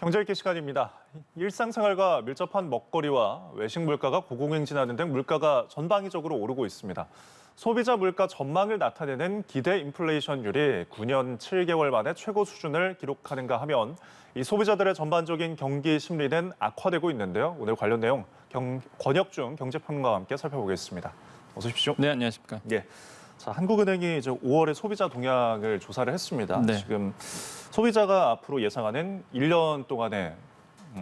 경제 읽기 시간입니다. 일상생활과 밀접한 먹거리와 외식 물가가 고공행진하는 등 물가가 전방위적으로 오르고 있습니다. 소비자 물가 전망을 나타내는 기대 인플레이션율이 9년 7개월 만에 최고 수준을 기록하는가 하면 이 소비자들의 전반적인 경기 심리는 악화되고 있는데요. 오늘 관련 내용 권혁중 경제평론가와 함께 살펴보겠습니다. 어서 오십시오. 네, 안녕하십니까. 예. 자, 한국은행이 이제 5월에 소비자 동향을 조사를 했습니다. 네. 지금 소비자가 앞으로 예상하는 1년 동안의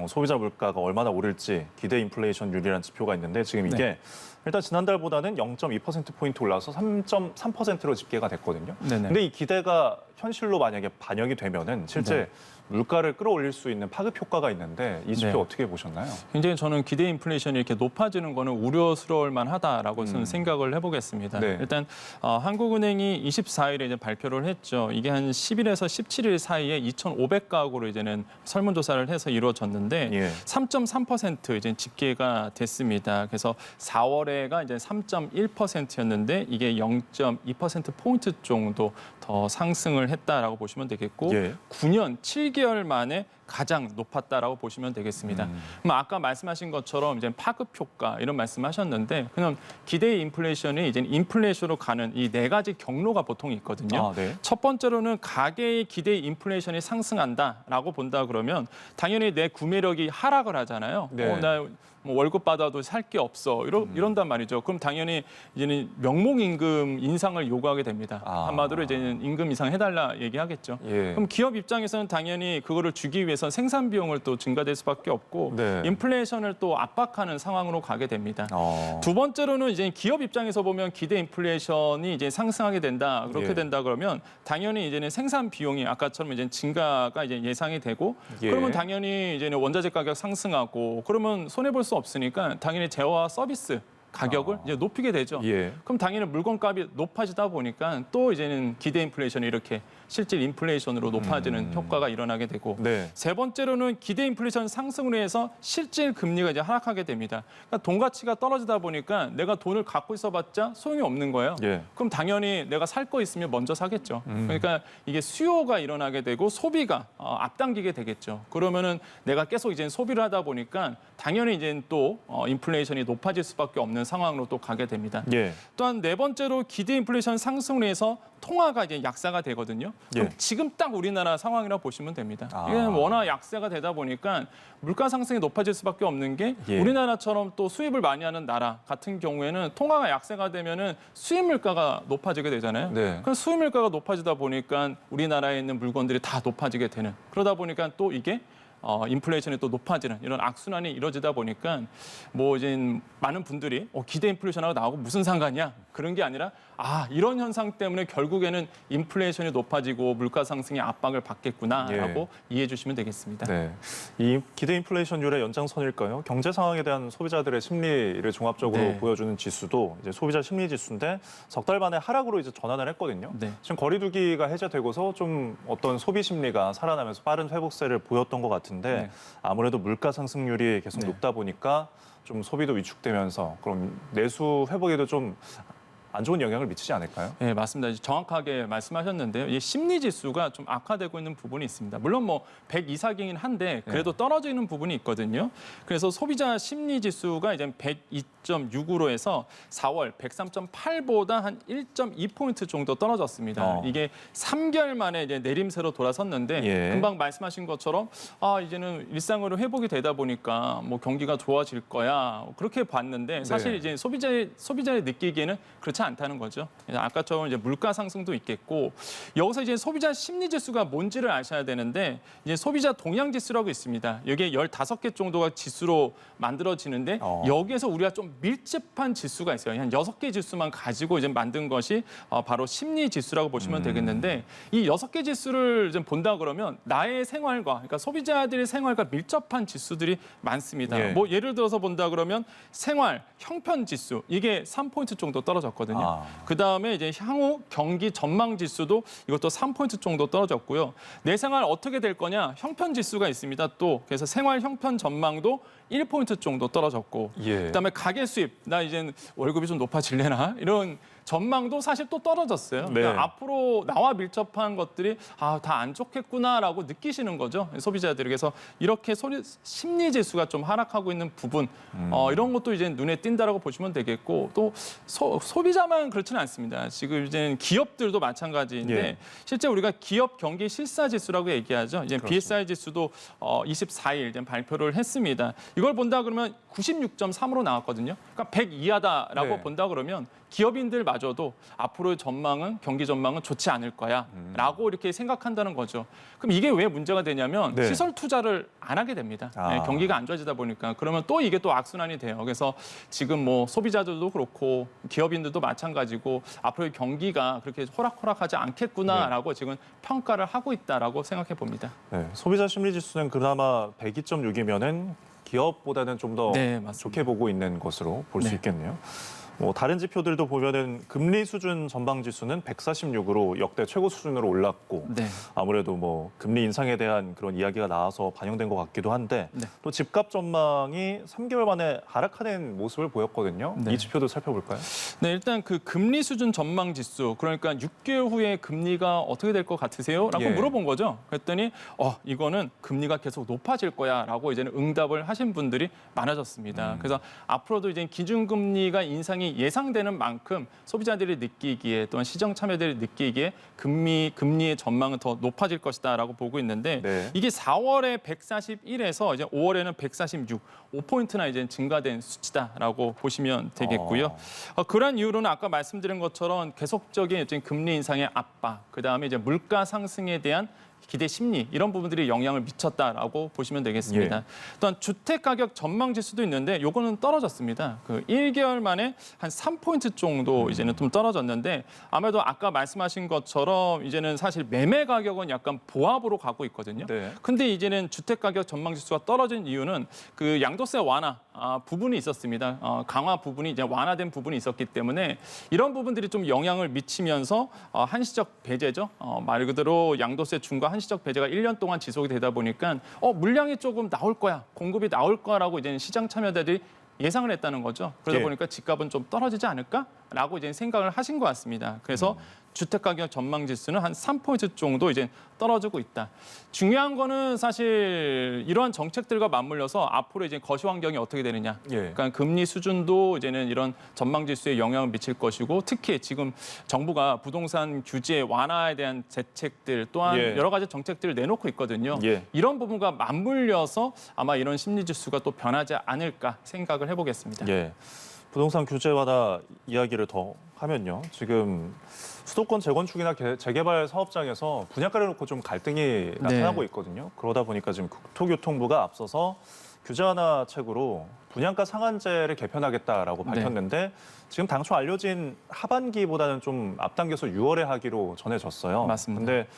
소비자 물가가 얼마나 오를지 기대 인플레이션율이라는 지표가 있는데 지금 이게 네. 일단 지난달보다는 0.2%포인트 올라서 3.3%로 집계가 됐거든요. 네네. 근데 이 기대가 현실로 만약에 반영이 되면은 실제 네. 물가를 끌어올릴 수 있는 파급 효과가 있는데 이 지표 네. 어떻게 보셨나요? 굉장히 저는 기대 인플레이션이 이렇게 높아지는 거는 우려스러울 만하다라고 저는 생각을 해보겠습니다. 네. 일단 한국은행이 24일에 이제 발표를 했죠. 이게 한 10일에서 17일 사이에 2,500가구로 이제는 설문조사를 해서 이루어졌는데 예. 3.3% 이제 집계가 됐습니다. 그래서 4월에가 이제 3.1%였는데 이게 0.2% 포인트 정도 더 상승을 했다라고 보시면 되겠고 예. 9년 7개월 만에 가장 높았다라고 보시면 되겠습니다. 그럼 아까 말씀하신 것처럼 이제 파급 효과 이런 말씀하셨는데 그냥 기대 인플레이션이 이제 인플레이션으로 가는 이 네 가지 경로가 보통 있거든요. 아, 네. 첫 번째로는 가계의 기대 인플레이션이 상승한다라고 본다 그러면 당연히 내 구매력이 하락을 하잖아요. 네. 나 뭐 월급 받아도 살 게 없어 이런단 말이죠. 그럼 당연히 이제는 명목 임금 인상을 요구하게 됩니다. 아. 한마디로 이제는 임금 인상 해달라 얘기하겠죠. 예. 그럼 기업 입장에서는 당연히 그거를 주기 위해서 생산 비용을 또 증가될 수밖에 없고 네. 인플레이션을 또 압박하는 상황으로 가게 됩니다. 두 번째로는 이제 기업 입장에서 보면 기대 인플레이션이 이제 상승하게 된다. 그렇게 예. 된다 그러면 당연히 이제는 생산 비용이 아까처럼 이제 증가가 이제 예상이 되고 예. 그러면 당연히 이제는 원자재 가격 상승하고 그러면 손해 볼 수 없으니까 당연히 재화와 서비스 가격을 이제 높이게 되죠. 예. 그럼 당연히 물건값이 높아지다 보니까 또 이제는 기대 인플레이션이 이렇게 실질 인플레이션으로 높아지는 효과가 일어나게 되고 네. 세 번째로는 기대 인플레이션 상승으로 해서 실질 금리가 이제 하락하게 됩니다. 그러니까 돈 가치가 떨어지다 보니까 내가 돈을 갖고 있어봤자 소용이 없는 거예요. 예. 그럼 당연히 내가 살 거 있으면 먼저 사겠죠. 그러니까 이게 수요가 일어나게 되고 소비가 앞당기게 되겠죠. 그러면은 내가 계속 이제 소비를 하다 보니까 당연히 이제 또 인플레이션이 높아질 수밖에 없는 상황으로 또 가게 됩니다. 예. 또한 네 번째로 기대 인플레이션 상승으로 해서 통화가 이제 약세가 되거든요. 그럼 예. 지금 딱 우리나라 상황이라고 보시면 됩니다. 아. 이게 워낙 약세가 되다 보니까 물가 상승이 높아질 수밖에 없는 게 예. 우리나라처럼 또 수입을 많이 하는 나라 같은 경우에는 통화가 약세가 되면은 수입 물가가 높아지게 되잖아요. 네. 그럼 수입 물가가 높아지다 보니까 우리나라에 있는 물건들이 다 높아지게 되는 그러다 보니까 또 이게 인플레이션이 또 높아지는 이런 악순환이 이루어지다 보니까 뭐 이제 많은 분들이 기대 인플레이션하고 나하고 무슨 상관이야 그런 게 아니라 이런 현상 때문에 결국에는 인플레이션이 높아지고 물가 상승의 압박을 받겠구나라고 이해해 주시면 되겠습니다. 네, 이 기대 인플레이션율의 연장선일까요? 경제 상황에 대한 소비자들의 심리를 종합적으로 네. 보여주는 지수도 이제 소비자 심리 지수인데 석 달 만에 하락으로 이제 전환을 했거든요. 네. 지금 거리두기가 해제되고서 좀 어떤 소비 심리가 살아나면서 빠른 회복세를 보였던 것 같은데 네. 아무래도 물가 상승률이 계속 네. 높다 보니까 좀 소비도 위축되면서 그럼 내수 회복에도 좀 안 좋은 영향을 미치지 않을까요? 네, 맞습니다. 정확하게 말씀하셨는데요. 이 심리 지수가 좀 악화되고 있는 부분이 있습니다. 물론 뭐 100 이상이긴 한데 그래도 떨어지는 부분이 있거든요. 그래서 소비자 심리 지수가 이제 102.6으로 해서 4월 103.8보다 한 1.2포인트 정도 떨어졌습니다. 이게 3개월 만에 이제 내림세로 돌아섰는데 예. 금방 말씀하신 것처럼 이제는 일상으로 회복이 되다 보니까 뭐 경기가 좋아질 거야. 그렇게 봤는데 사실 네. 이제 소비자의 느끼기에는 그렇지 않다는 거죠. 아까처럼 이제 물가 상승도 있겠고 여기서 이제 소비자 심리 지수가 뭔지를 아셔야 되는데 이제 소비자 동향 지수라고 있습니다. 여기에 15개 정도가 지수로 만들어지는데 여기에서 우리가 좀 밀집한 지수가 있어요. 한 6개 지수만 가지고 이제 만든 것이 바로 심리 지수라고 보시면 되겠는데 이 6개 지수를 좀 본다 그러면 나의 생활과 그러니까 소비자들의 생활과 밀접한 지수들이 많습니다. 예. 뭐 예를 들어서 본다 그러면 생활 형편 지수 이게 3포인트 정도 떨어졌거든요. 그다음에 이제 향후 경기 전망 지수도 이것도 3포인트 정도 떨어졌고요. 내 생활 어떻게 될 거냐? 형편 지수가 있습니다. 또 그래서 생활 형편 전망도 1포인트 정도 떨어졌고 예. 그다음에 가계 수입 나 이제 월급이 좀 높아질래나 이런 전망도 사실 또 떨어졌어요. 네. 그러니까 앞으로 나와 밀접한 것들이 다 안 좋겠구나라고 느끼시는 거죠. 소비자들이. 그래서 이렇게 심리 지수가 좀 하락하고 있는 부분 이런 것도 이제 눈에 띈다라고 보시면 되겠고 또 소비자만 그렇지는 않습니다. 지금 이제 기업들도 마찬가지인데 예. 실제 우리가 기업 경기 실사 지수라고 얘기하죠. 이제 그렇죠. BSI 지수도 24일 이제 발표를 했습니다. 이걸 본다 그러면 96.3으로 나왔거든요. 그러니까 100 이하다라고 네. 본다 그러면 기업인들마저도 앞으로의 전망은 경기 전망은 좋지 않을 거야라고 이렇게 생각한다는 거죠. 그럼 이게 왜 문제가 되냐면 네. 시설 투자를 안 하게 됩니다. 네, 경기가 안 좋아지다 보니까 그러면 또 이게 또 악순환이 돼요. 그래서 지금 뭐 소비자들도 그렇고 기업인들도 마찬가지고 앞으로의 경기가 그렇게 호락호락하지 않겠구나라고 지금 평가를 하고 있다라고 생각해 봅니다. 네, 소비자 심리 지수는 그나마 102.6이면은 기업보다는 좀 더 네, 맞습니다. 좋게 보고 있는 것으로 볼 수 네. 있겠네요. 뭐 다른 지표들도 보면은 금리 수준 전망 지수는 146으로 역대 최고 수준으로 올랐고 네. 아무래도 뭐 금리 인상에 대한 그런 이야기가 나와서 반영된 것 같기도 한데 네. 또 집값 전망이 3개월 만에 하락하는 모습을 보였거든요. 네. 이 지표도 살펴볼까요? 네, 일단 그 금리 수준 전망 지수, 그러니까 6개월 후에 금리가 어떻게 될 것 같으세요? 라고 예. 물어본 거죠. 그랬더니 이거는 금리가 계속 높아질 거야라고 이제는 응답을 하신 분들이 많아졌습니다. 그래서 앞으로도 이제 기준금리가 인상이 예상되는 만큼 소비자들이 느끼기에 또한 시장 참여들이 느끼기에 금리의 전망은 더 높아질 것이다라고 보고 있는데 네. 이게 4월에 141에서 이제 5월에는 146, 5포인트나 이제 증가된 수치다라고 보시면 되겠고요. 그런 이유로는 아까 말씀드린 것처럼 계속적인 이제 금리 인상의 압박, 그다음에 이제 물가 상승에 대한 기대 심리 이런 부분들이 영향을 미쳤다라고 보시면 되겠습니다. 예. 또한 주택 가격 전망 지수도 있는데 요거는 떨어졌습니다. 그 1개월 만에 한 3포인트 정도 이제는 좀 떨어졌는데 아무래도 아까 말씀하신 것처럼 이제는 사실 매매 가격은 약간 보합으로 가고 있거든요. 네. 근데 이제는 주택 가격 전망 지수가 떨어진 이유는 그 양도세 완화 부분이 있었습니다. 강화 부분이 이제 완화된 부분이 있었기 때문에 이런 부분들이 좀 영향을 미치면서 한시적 배제죠. 말 그대로 양도세 중과 한시적 배제가 1년 동안 지속이 되다 보니까 물량이 조금 나올 거야, 공급이 나올 거라고 이제 시장 참여자들이 예상을 했다는 거죠. 그러다 예. 보니까 집값은 좀 떨어지지 않을까라고 이제 생각을 하신 것 같습니다. 그래서 주택 가격 전망 지수는 한 3포인트 정도 이제 떨어지고 있다. 중요한 거는 사실 이러한 정책들과 맞물려서 앞으로 이제 거시 환경이 어떻게 되느냐. 예. 그러니까 금리 수준도 이제는 이런 전망 지수에 영향을 미칠 것이고 특히 지금 정부가 부동산 규제 완화에 대한 대책들 또한 예. 여러 가지 정책들을 내놓고 있거든요. 예. 이런 부분과 맞물려서 아마 이런 심리 지수가 또 변하지 않을까 생각을 해보겠습니다. 예. 부동산 규제 완화 이야기를 더 하면요. 지금 수도권 재건축이나 재개발 사업장에서 분양가를 놓고 좀 갈등이 나타나고 있거든요. 그러다 보니까 지금 국토교통부가 앞서서 규제 완화 책으로 분양가 상한제를 개편하겠다라고 밝혔는데 지금 당초 알려진 하반기보다는 좀 앞당겨서 6월에 하기로 전해졌어요. 맞습니다. 근데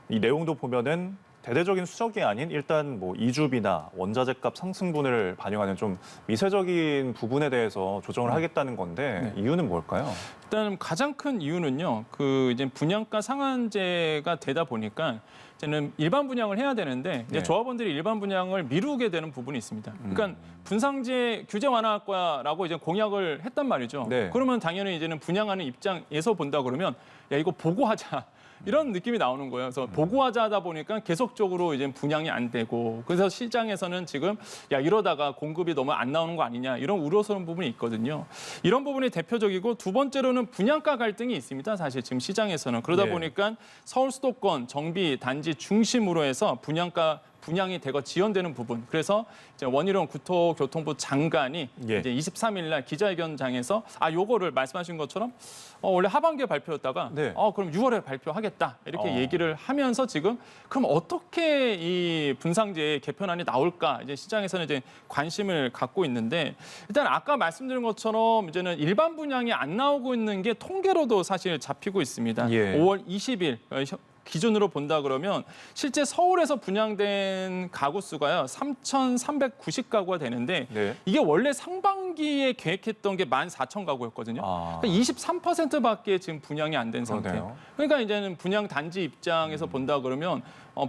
이 내용도 보면은 대대적인 수적이 아닌 일단 뭐 이주비나 원자재값 상승분을 반영하는 좀 미세적인 부분에 대해서 조정을 하겠다는 건데 이유는 뭘까요? 일단 가장 큰 이유는요. 그 이제 분양가 상한제가 되다 보니까 이제는 일반 분양을 해야 되는데 이제 네. 조합원들이 일반 분양을 미루게 되는 부분이 있습니다. 그러니까 분상제 규제 완화할 거야라고 이제 공약을 했단 말이죠. 네. 그러면 당연히 이제는 분양하는 입장에서 본다 그러면 야 이거 보고하자. 이런 느낌이 나오는 거예요. 그래서 보고하자 하다 보니까 계속적으로 이제 분양이 안 되고 그래서 시장에서는 지금 야 이러다가 공급이 너무 안 나오는 거 아니냐 이런 우려스러운 부분이 있거든요. 이런 부분이 대표적이고 두 번째로는 분양가 갈등이 있습니다. 사실 지금 시장에서는 그러다 예. 보니까 서울 수도권 정비 단지 중심으로 해서 분양이 대거 지연되는 부분. 그래서 이제 원희룡 국토교통부 장관이 예. 이제 23일 날 기자회견장에서 요거를 말씀하신 것처럼 원래 하반기에 발표였다가 네. 그럼 6월에 발표하겠다. 이렇게 얘기를 하면서 지금 그럼 어떻게 이 분상제 개편안이 나올까? 이제 시장에서는 이제 관심을 갖고 있는데 일단 아까 말씀드린 것처럼 이제는 일반 분양이 안 나오고 있는 게 통계로도 사실 잡히고 있습니다. 예. 5월 20일 기준으로 본다 그러면 실제 서울에서 분양된 가구 수가요 3,390가구가 되는데 네. 이게 원래 상반기에 계획했던 게 14,000가구였거든요. 그러니까 23%밖에 지금 분양이 안 된 상태예요. 그러네요. 그러니까 이제는 분양 단지 입장에서 본다 그러면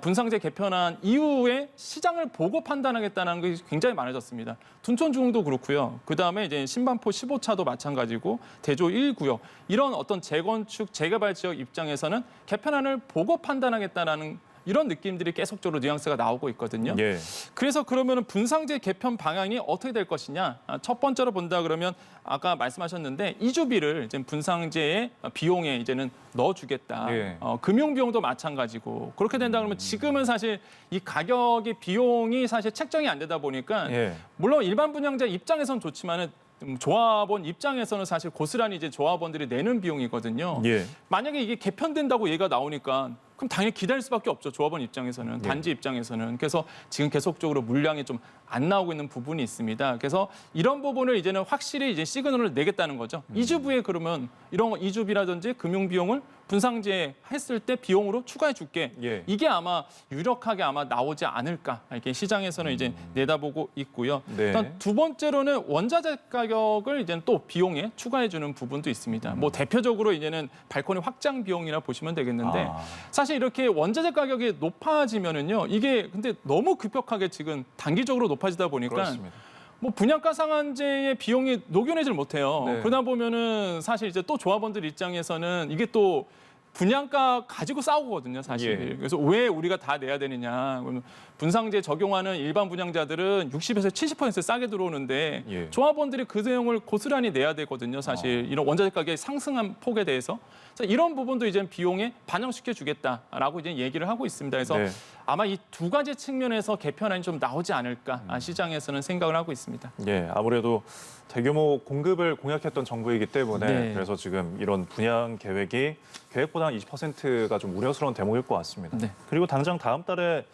분상제 개편한 이후에 시장을 보고 판단하겠다는 게 굉장히 많아졌습니다. 둔촌중흥도 그렇고요. 그다음에 이제 신반포 15차도 마찬가지고 대조 1구역 이런 어떤 재건축, 재개발 지역 입장에서는 개편안을 보고 판단하겠다라는 이런 느낌들이 계속적으로 뉘앙스가 나오고 있거든요. 예. 그래서 그러면 분상제 개편 방향이 어떻게 될 것이냐? 첫 번째로 본다 그러면 아까 말씀하셨는데 이주비를 이제 분상제의 비용에 이제는 넣어주겠다. 예. 금융 비용도 마찬가지고 그렇게 된다 그러면 지금은 사실 이 가격의 비용이 사실 책정이 안 되다 보니까 예. 물론 일반 분양자 입장에선 좋지만은 조합원 입장에서는 사실 고스란히 이제 조합원들이 내는 비용이거든요. 예. 만약에 이게 개편된다고 얘기가 나오니까 그럼 당연히 기다릴 수밖에 없죠. 조합원 입장에서는, 예. 단지 입장에서는. 그래서 지금 계속적으로 물량이 좀 안 나오고 있는 부분이 있습니다. 그래서 이런 부분을 이제는 확실히 이제 시그널을 내겠다는 거죠. 이주부에 그러면 이런 거 이주비라든지 금융 비용을 분상제 했을 때 비용으로 추가해 줄게. 예. 이게 아마 유력하게 아마 나오지 않을까. 이렇게 시장에서는 이제 내다보고 있고요. 네. 일단 두 번째로는 원자재 가격을 이제는 또 비용에 추가해 주는 부분도 있습니다. 뭐 대표적으로 이제는 발코니 확장 비용이라 보시면 되겠는데 아. 사실 이렇게 원자재 가격이 높아지면은요. 이게 근데 너무 급격하게 지금 단기적으로 높아지다 보니까 그렇습니다. 뭐 분양가 상한제의 비용이 녹여내질 못해요. 네. 그러다 보면은 사실 이제 또 조합원들 입장에서는 이게 또 분양가 가지고 싸우거든요, 사실. 예. 그래서 왜 우리가 다 내야 되느냐. 그러면 분상제 적용하는 일반 분양자들은 60에서 70% 싸게 들어오는데 예. 조합원들이 그 내용을 고스란히 내야 되거든요, 사실. 이런 원자재 가격의 상승한 폭에 대해서. 그래서 이런 부분도 이제 비용에 반영시켜 주겠다라고 이제 얘기를 하고 있습니다. 그래서 네. 아마 이 두 가지 측면에서 개편안이 좀 나오지 않을까 시장에서는 생각을 하고 있습니다. 예, 아무래도 대규모 공급을 공약했던 정부이기 때문에 네. 그래서 지금 이런 분양 계획이 계획보다 한 20%가 좀 우려스러운 대목일 것 같습니다. 네. 그리고 당장 다음 달에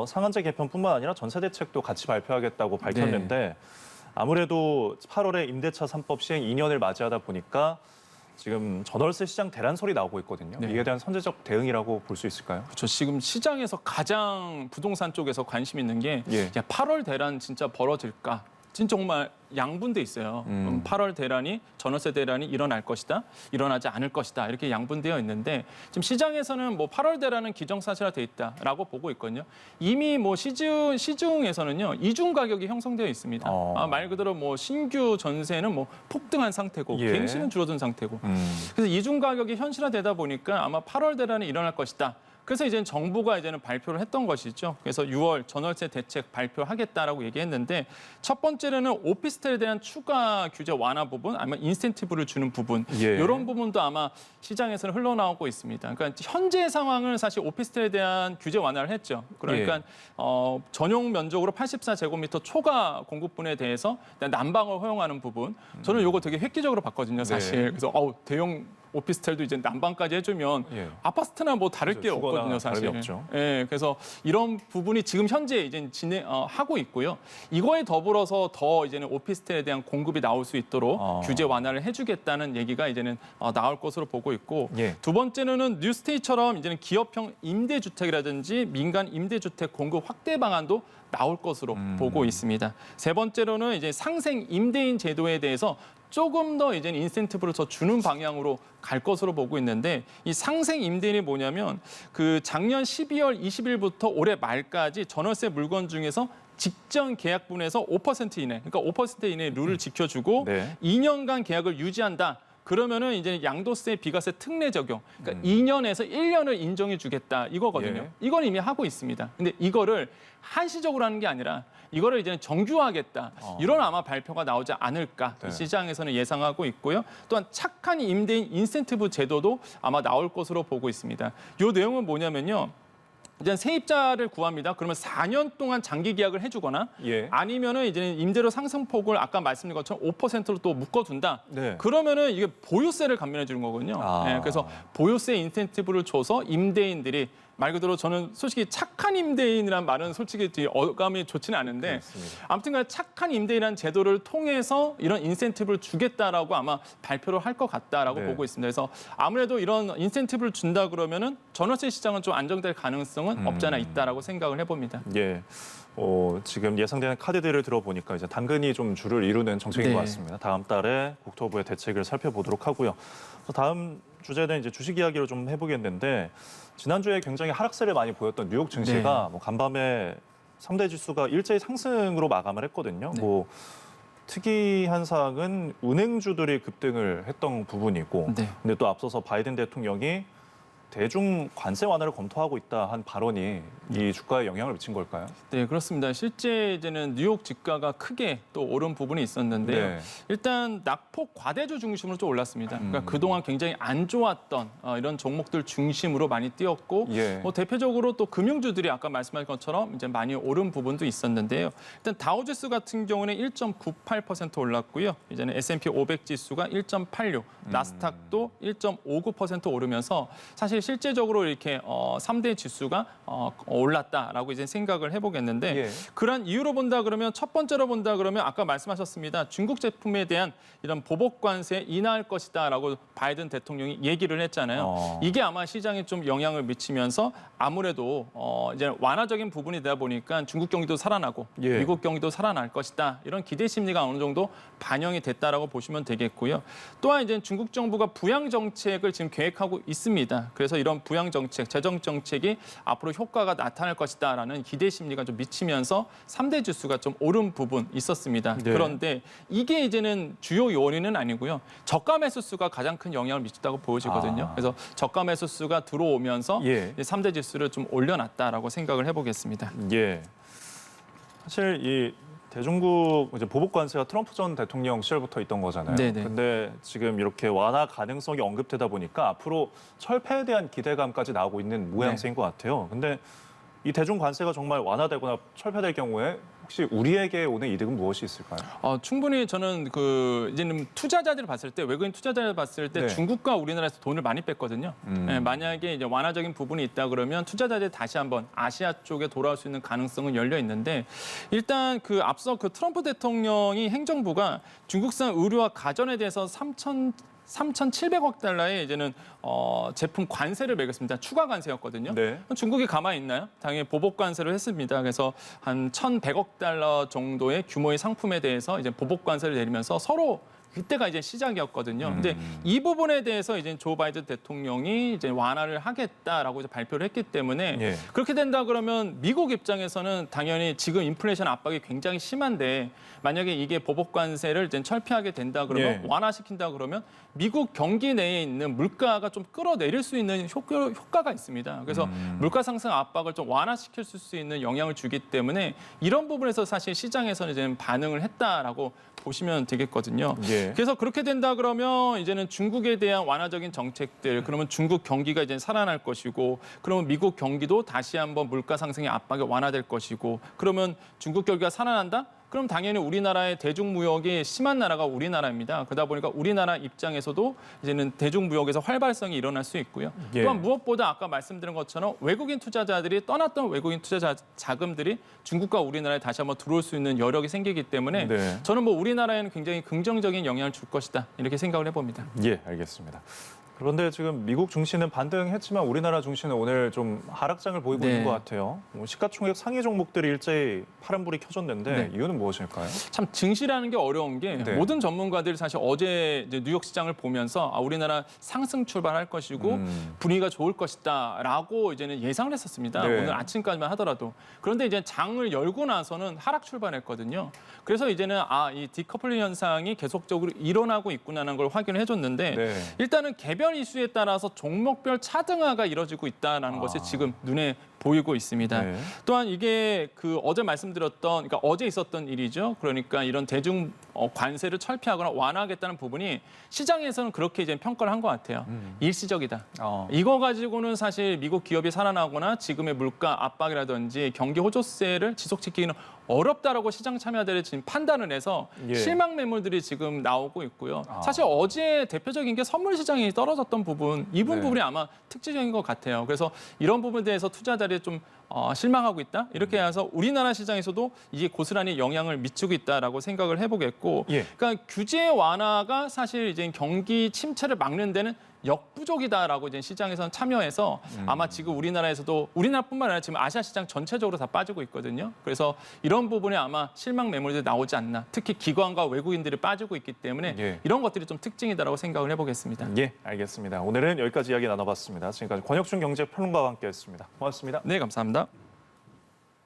상한제 개편뿐만 아니라 전세 대책도 같이 발표하겠다고 밝혔는데 아무래도 8월에 임대차 3법 시행 2년을 맞이하다 보니까 지금 전월세 시장 대란설이 나오고 있거든요. 네. 이에 대한 선제적 대응이라고 볼 수 있을까요? 그렇죠. 지금 시장에서 가장 부동산 쪽에서 관심 있는 게 예. 야, 8월 대란 진짜 벌어질까? 진짜 정말 양분돼 있어요. 8월 대란이 전월세 대란이 일어날 것이다, 일어나지 않을 것이다 이렇게 양분되어 있는데 지금 시장에서는 뭐 8월 대란은 기정사실화돼 있다라고 보고 있거든요. 이미 뭐 시중에서는요 이중 가격이 형성되어 있습니다. 말 그대로 뭐 신규 전세는 뭐 폭등한 상태고 예. 갱신은 줄어든 상태고. 그래서 이중 가격이 현실화되다 보니까 아마 8월 대란이 일어날 것이다. 그래서 이제는 정부가 이제는 발표를 했던 것이죠. 그래서 6월 전월세 대책 발표하겠다라고 얘기했는데 첫 번째로는 오피스텔에 대한 추가 규제 완화 부분, 아니면 인센티브를 주는 부분 예. 이런 부분도 아마 시장에서는 흘러나오고 있습니다. 그러니까 현재 상황은 사실 오피스텔에 대한 규제 완화를 했죠. 그러니까 전용 면적으로 84제곱미터 초과 공급분에 대해서 난방을 허용하는 부분, 저는 이거 되게 획기적으로 봤거든요, 사실. 네. 그래서 대형 오피스텔도 이제 난방까지 해주면 예. 아파트나 뭐 다를 게 주거나 없거든요, 사실. 다름이 없죠. 예, 그래서 이런 부분이 지금 현재 이제 하고 있고요. 이거에 더불어서 더 이제는 오피스텔에 대한 공급이 나올 수 있도록 규제 완화를 해주겠다는 얘기가 이제는 나올 것으로 보고 있고 예. 두 번째는 뉴스테이처럼 이제는 기업형 임대주택이라든지 민간 임대주택 공급 확대 방안도 나올 것으로 보고 있습니다. 세 번째로는 이제 상생 임대인 제도에 대해서 조금 더 이제 인센티브를 더 주는 방향으로 갈 것으로 보고 있는데 이 상생 임대인이 뭐냐면 그 작년 12월 20일부터 올해 말까지 전월세 물건 중에서 직전 계약분에서 5% 이내, 그러니까 5% 이내 룰을 지켜주고 네. 2년간 계약을 유지한다. 그러면은 이제 양도세, 비과세 특례 적용, 그러니까 2년에서 1년을 인정해 주겠다 이거거든요. 예. 이건 이미 하고 있습니다. 근데 이거를 한시적으로 하는 게 아니라 이거를 이제 정규화하겠다. 이런 아마 발표가 나오지 않을까 네. 시장에서는 예상하고 있고요. 또한 착한 임대인 인센티브 제도도 아마 나올 것으로 보고 있습니다. 이 내용은 뭐냐면요. 이제 세입자를 구합니다. 그러면 4년 동안 장기 계약을 해주거나 예. 아니면은 이제 임대료 상승폭을 아까 말씀드린 것처럼 5%로 또 묶어둔다. 네. 그러면은 이게 보유세를 감면해 주는 거거든요. 네, 그래서 보유세 인센티브를 줘서 임대인들이 말 그대로 저는 솔직히 착한 임대인이란 말은 솔직히 되게 어감이 좋지는 않은데 그렇습니다. 아무튼간 착한 임대인이라는 제도를 통해서 이런 인센티브를 주겠다라고 아마 발표를 할 것 같다라고 네. 보고 있습니다. 그래서 아무래도 이런 인센티브를 준다 그러면은 전월세 시장은 좀 안정될 가능성은 없지 않아 있다라고 생각을 해봅니다. 예. 지금 예상되는 카드들을 들어보니까 이제 당근이 좀 주를 이루는 정책인 네. 것 같습니다. 다음 달에 국토부의 대책을 살펴보도록 하고요. 다음 주제는 이제 주식 이야기로 좀 해보겠는데 지난주에 굉장히 하락세를 많이 보였던 뉴욕 증시가 네. 간밤에 3대 지수가 일제히 상승으로 마감을 했거든요. 네. 특이한 사항은 은행주들이 급등을 했던 부분이고, 네. 근데 또 앞서서 바이든 대통령이 대중 관세 완화를 검토하고 있다 한 발언이 이 주가에 영향을 미친 걸까요? 네, 그렇습니다. 실제 이제는 뉴욕 지가가 크게 또 오른 부분이 있었는데요. 네. 일단 낙폭 과대주 중심으로 좀 올랐습니다. 그러니까 그동안 굉장히 안 좋았던 이런 종목들 중심으로 많이 뛰었고, 예. 대표적으로 또 금융주들이 아까 말씀하신 것처럼 이제 많이 오른 부분도 있었는데요. 일단 다우지수 같은 경우는 1.98% 올랐고요. 이제는 S&P 500 지수가 1.86, 나스닥도 1.59% 오르면서 사실 실제적으로 이렇게 3대 지수가 올랐다라고 이제 생각을 해보겠는데 예. 그런 이유로 본다 그러면 첫 번째로 본다 그러면 아까 말씀하셨습니다. 중국 제품에 대한 이런 보복 관세 인하할 것이다라고 바이든 대통령이 얘기를 했잖아요. 이게 아마 시장에 좀 영향을 미치면서 아무래도 이제 완화적인 부분이 되다 보니까 중국 경기도 살아나고 예. 미국 경기도 살아날 것이다. 이런 기대 심리가 어느 정도 반영이 됐다라고 보시면 되겠고요. 또한 이제 중국 정부가 부양 정책을 지금 계획하고 있습니다. 그래서 이런 부양 정책, 재정 정책이 앞으로 효과가 나타날 것이다라는 기대 심리가 좀 미치면서 3대 지수가 좀 오른 부분 있었습니다. 네. 그런데 이게 이제는 주요 요인은 아니고요. 저가 매수수가 가장 큰 영향을 미쳤다고 보여지거든요. 그래서 저가 매수수가 들어오면서 예. 3대 지수를 좀 올려놨다라고 생각을 해보겠습니다. 예. 사실 이 대중국 이제 보복 관세가 트럼프 전 대통령 시절부터 있던 거잖아요. 네네. 근데 지금 이렇게 완화 가능성이 언급되다 보니까 앞으로 철폐에 대한 기대감까지 나오고 있는 모양새인 것 같아요. 근데 이 대중 관세가 정말 완화되거나 철폐될 경우에 혹시 우리에게 오는 이득은 무엇이 있을까요? 충분히 저는 이제는 투자자들 봤을 때 외국인 투자자들 봤을 때 네. 중국과 우리나라에서 돈을 많이 뺐거든요. 네, 만약에 이제 완화적인 부분이 있다 그러면 투자자들이 다시 한번 아시아 쪽에 돌아올 수 있는 가능성은 열려 있는데 일단 앞서 트럼프 대통령이 행정부가 중국산 의류와 가전에 대해서 3,700억 달러의 이제는 제품 관세를 매겼습니다. 추가 관세였거든요. 네. 중국이 가만히 있나요? 당연히 보복 관세를 했습니다. 그래서 한 1,100억 달러 정도의 규모의 상품에 대해서 이제 보복 관세를 내리면서 서로 그때가 이제 시작이었거든요. 근데 이 부분에 대해서 이제 조 바이든 대통령이 이제 완화를 하겠다라고 이제 발표를 했기 때문에 예. 그렇게 된다 그러면 미국 입장에서는 당연히 지금 인플레이션 압박이 굉장히 심한데 만약에 이게 보복 관세를 이제 철폐하게 된다 그러면 예. 완화시킨다 그러면 미국 경기 내에 있는 물가가 좀 끌어내릴 수 있는 효과가 있습니다. 그래서 물가 상승 압박을 좀 완화시킬 수 있는 영향을 주기 때문에 이런 부분에서 사실 시장에서는 이제 반응을 했다라고 보시면 되겠거든요. 예. 그래서 그렇게 된다 그러면 이제는 중국에 대한 완화적인 정책들, 그러면 중국 경기가 이제 살아날 것이고, 그러면 미국 경기도 다시 한번 물가 상승의 압박이 완화될 것이고, 그러면 중국 경기가 살아난다? 그럼 당연히 우리나라의 대중무역이 심한 나라가 우리나라입니다. 그러다 보니까 우리나라 입장에서도 이제는 대중무역에서 활발성이 일어날 수 있고요. 예. 또한 무엇보다 아까 말씀드린 것처럼 외국인 투자자들이 떠났던 외국인 투자 자금들이 중국과 우리나라에 다시 한번 들어올 수 있는 여력이 생기기 때문에 네. 저는 우리나라에는 굉장히 긍정적인 영향을 줄 것이다. 이렇게 생각을 해봅니다. 예, 알겠습니다. 그런데 지금 미국 증시는 반등했지만 우리나라 증시는 오늘 좀 하락장을 보이고 네. 있는 것 같아요. 시가총액 상위 종목들이 일제히 파란불이 켜졌는데 네. 이유는 무엇일까요? 참 증시라는 게 어려운 게 네. 모든 전문가들이 사실 어제 이제 뉴욕 시장을 보면서 우리나라 상승 출발할 것이고 분위기가 좋을 것이다라고 이제는 예상을 했었습니다. 네. 오늘 아침까지만 하더라도. 그런데 이제 장을 열고 나서는 하락 출발했거든요. 그래서 이제는 이 디커플링 현상이 계속적으로 일어나고 있구나라는 걸 확인을 해줬는데 네. 일단은 개별 이슈에 따라서 종목별 차등화가 이루어지고 있다는 것이 지금 눈에 보이고 있습니다. 네. 또한 이게 어제 말씀드렸던, 그러니까 어제 있었던 일이죠. 그러니까 이런 대중 관세를 철폐하거나 완화하겠다는 부분이 시장에서는 그렇게 이제 평가를 한 것 같아요. 일시적이다. 이거 가지고는 사실 미국 기업이 살아나거나 지금의 물가 압박이라든지 경기 호조세를 지속시키기는 어렵다라고 시장 참여자들이 지금 판단을 해서 예. 실망 매물들이 지금 나오고 있고요. 사실 어제 대표적인 게 선물 시장이 떨어졌던 부분, 이 네. 부분이 아마 특징적인 것 같아요. 그래서 이런 부분에 대해서 투자자들이 좀 실망하고 있다. 이렇게 해서 우리나라 시장에서도 이게 고스란히 영향을 미치고 있다라고 생각을 해보겠고, 예. 그러니까 규제 완화가 사실 이제 경기 침체를 막는 데는 역부족이다라고 이제 시장에서는 참여해서 아마 지금 우리나라뿐만 아니라 지금 아시아 시장 전체적으로 다 빠지고 있거든요. 그래서 이런 부분에 아마 실망 매물들이 나오지 않나. 특히 기관과 외국인들이 빠지고 있기 때문에 예. 이런 것들이 좀 특징이다라고 생각을 해보겠습니다. 예, 알겠습니다. 오늘은 여기까지 이야기 나눠봤습니다. 지금까지 권혁준 경제평론가와 함께했습니다. 고맙습니다. 네, 감사합니다.